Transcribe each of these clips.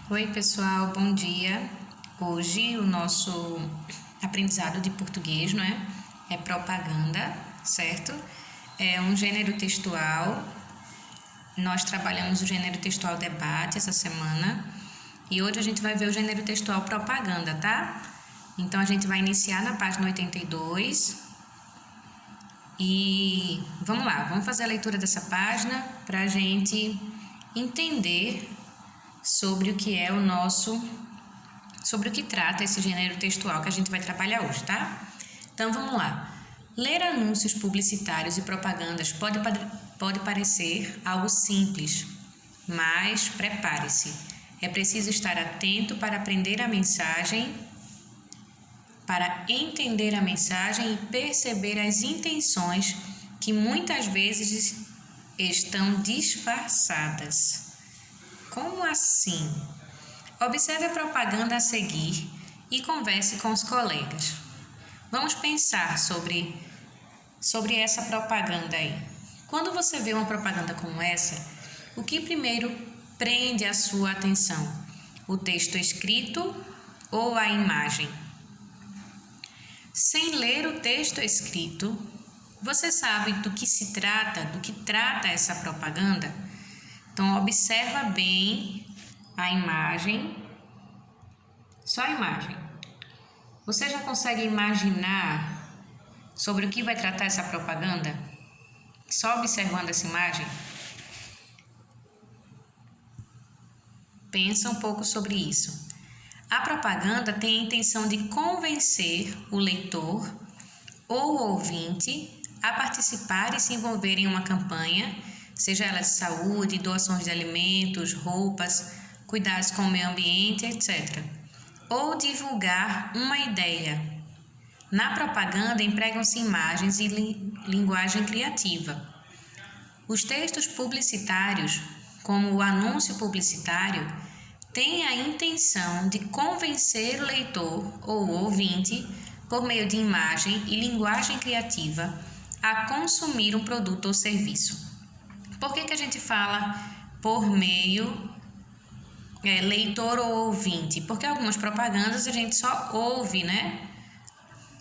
Oi, pessoal, bom dia. Hoje o nosso aprendizado de português, não é? É propaganda, certo? É um gênero textual. Nós trabalhamos o gênero textual debate essa semana e hoje a gente vai ver o gênero textual propaganda, tá? Então a gente vai iniciar na página 82 e vamos lá, vamos fazer a leitura dessa página para a gente entender sobre o que é sobre o que trata esse gênero textual que a gente vai trabalhar hoje, tá? Então vamos lá. Ler anúncios publicitários e propagandas pode parecer algo simples, mas prepare-se. É preciso estar atento para aprender a mensagem, para entender a mensagem e perceber as intenções que muitas vezes estão disfarçadas. Como assim? Observe a propaganda a seguir e converse com os colegas. Vamos pensar sobre essa propaganda aí. Quando você vê uma propaganda como essa, o que primeiro prende a sua atenção? O texto escrito ou a imagem? Sem ler o texto escrito, você sabe do que se trata, do que trata essa propaganda? Então, observa bem a imagem, só a imagem. Você já consegue imaginar sobre o que vai tratar essa propaganda? Só observando essa imagem? Pensa um pouco sobre isso. A propaganda tem a intenção de convencer o leitor ou o ouvinte a participar e se envolver em uma campanha, seja ela de saúde, doações de alimentos, roupas, cuidados com o meio ambiente, etc. Ou divulgar uma ideia. Na propaganda empregam-se imagens e linguagem criativa. Os textos publicitários, como o anúncio publicitário, têm a intenção de convencer o leitor ou o ouvinte, por meio de imagem e linguagem criativa, a consumir um produto ou serviço. Por que a gente fala por meio leitor ou ouvinte? Porque algumas propagandas a gente só ouve, né?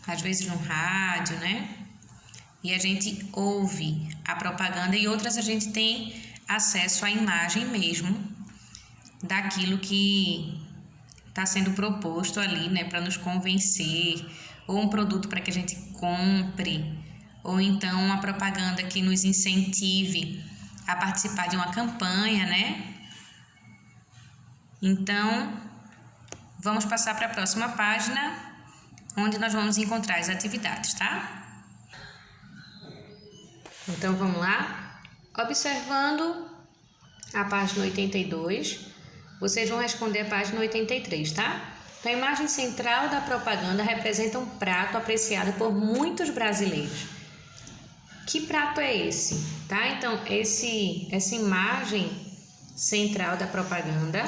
Às vezes no rádio, né? E a gente ouve a propaganda e outras a gente tem acesso à imagem mesmo daquilo que está sendo proposto ali, né? Para nos convencer, ou um produto para que a gente compre, ou então uma propaganda que nos incentive a participar de uma campanha, né? Então, vamos passar para a próxima página, onde nós vamos encontrar as atividades, tá? Então, vamos lá? Observando a página 82, vocês vão responder a página 83, tá? Então, a imagem central da propaganda representa um prato apreciado por muitos brasileiros. Que prato é esse? Tá? Então, essa imagem central da propaganda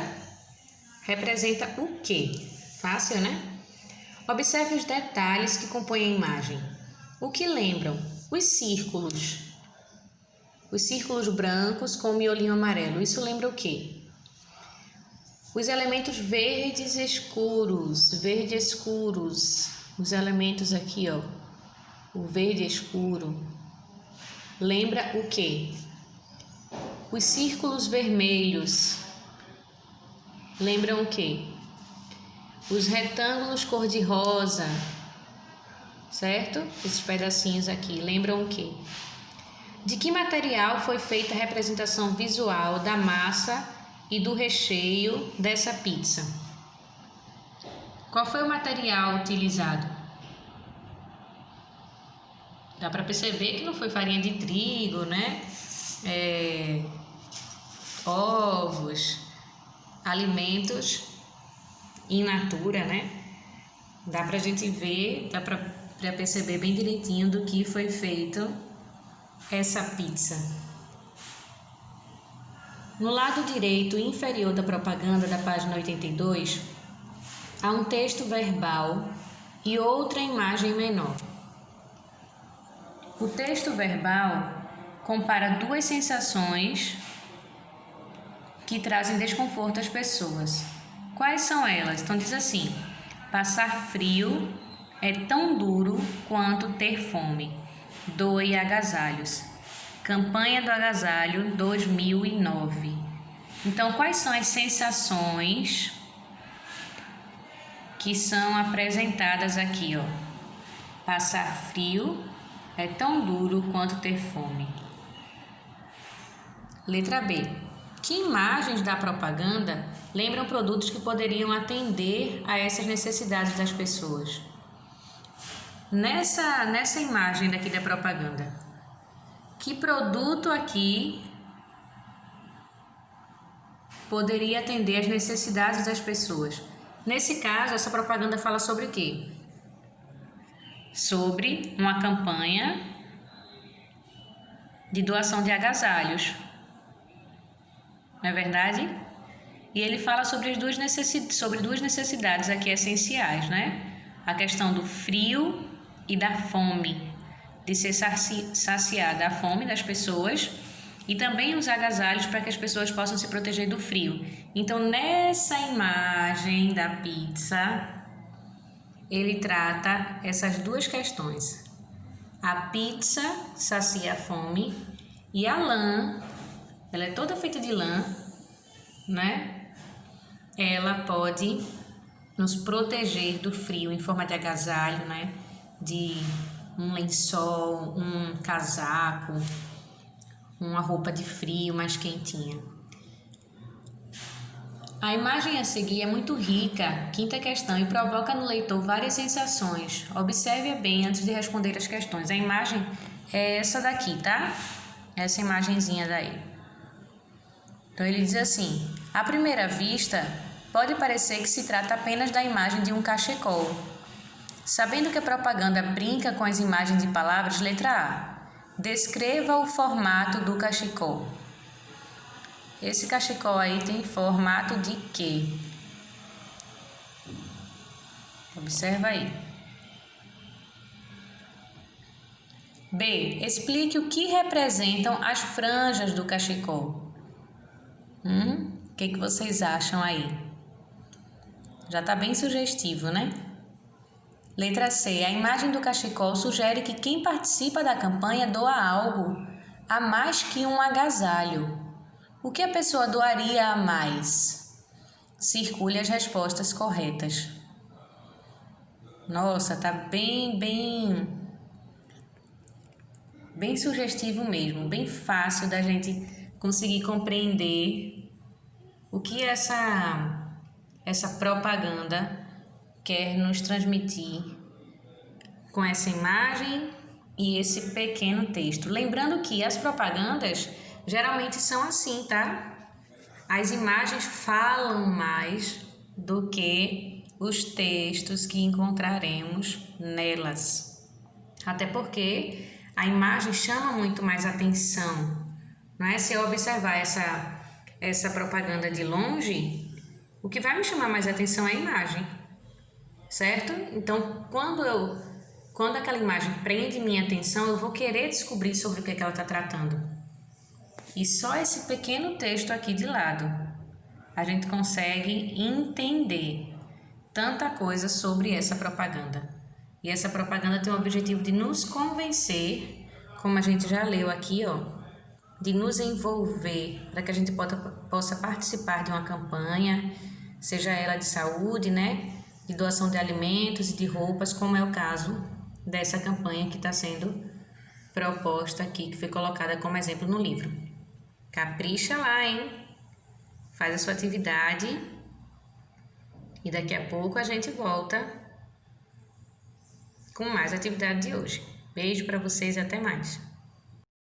representa o quê? Fácil, né? Observe os detalhes que compõem a imagem. O que lembram? Os círculos. Os círculos brancos com o miolinho amarelo. Isso lembra o quê? Os elementos verdes escuros. Verde escuros. Os elementos aqui, ó. O verde escuro. Lembra o quê? Os círculos vermelhos. Lembram o quê? Os retângulos cor-de-rosa, certo? Esses pedacinhos aqui, lembram o quê? De que material foi feita a representação visual da massa e do recheio dessa pizza? Qual foi o material utilizado? Dá para perceber que não foi farinha de trigo, né? Ovos, alimentos in natura, né? Dá pra gente ver, dá pra perceber bem direitinho do que foi feito essa pizza. No lado direito inferior da propaganda da página 82, há um texto verbal e outra imagem menor. O texto verbal compara duas sensações que trazem desconforto às pessoas. Quais são elas? Então diz assim: passar frio é tão duro quanto ter fome. Doe agasalhos. Campanha do Agasalho 2009. Então, quais são as sensações que são apresentadas aqui, ó? Passar frio é tão duro quanto ter fome. Letra B. Que imagens da propaganda lembram produtos que poderiam atender a essas necessidades das pessoas? Nessa imagem daqui da propaganda, que produto aqui poderia atender às necessidades das pessoas? Nesse caso, essa propaganda fala sobre o quê? Sobre uma campanha de doação de agasalhos. Não é verdade? E ele fala sobre duas necessidades aqui essenciais, né? A questão do frio e da fome, de ser saciada a fome das pessoas e também os agasalhos para que as pessoas possam se proteger do frio. Então, nessa imagem da pizza, ele trata essas duas questões. A pizza sacia a fome e a lã, ela é toda feita de lã, né? Ela pode nos proteger do frio em forma de agasalho, né? De um lençol, um casaco, uma roupa de frio mais quentinha. A imagem a seguir é muito rica, quinta questão, e provoca no leitor várias sensações. Observe bem antes de responder as questões. A imagem é essa daqui, tá? Essa imagenzinha daí. Então ele diz assim: à primeira vista, pode parecer que se trata apenas da imagem de um cachecol. Sabendo que a propaganda brinca com as imagens de palavras, letra A. Descreva o formato do cachecol. Esse cachecol aí tem formato de quê? Observa aí. B. Explique o que representam as franjas do cachecol. O que vocês acham aí? Já está bem sugestivo, né? Letra C. A imagem do cachecol sugere que quem participa da campanha doa algo a mais que um agasalho. O que a pessoa doaria a mais? Circule as respostas corretas. Nossa, tá bem sugestivo mesmo, bem fácil da gente conseguir compreender o que essa propaganda quer nos transmitir com essa imagem e esse pequeno texto. Lembrando que as propagandas geralmente são assim, tá? As imagens falam mais do que os textos que encontraremos nelas. Até porque a imagem chama muito mais atenção, não é? Se eu observar essa propaganda de longe, o que vai me chamar mais atenção é a imagem, certo? Então, quando aquela imagem prende minha atenção, eu vou querer descobrir sobre o que ela está tratando. E só esse pequeno texto aqui de lado, a gente consegue entender tanta coisa sobre essa propaganda. E essa propaganda tem o objetivo de nos convencer, como a gente já leu aqui, ó, de nos envolver para que a gente possa participar de uma campanha, seja ela de saúde, né, de doação de alimentos e de roupas, como é o caso dessa campanha que está sendo proposta aqui, que foi colocada como exemplo no livro. Capricha lá, hein? Faz a sua atividade e daqui a pouco a gente volta com mais atividade de hoje. Beijo para vocês e até mais.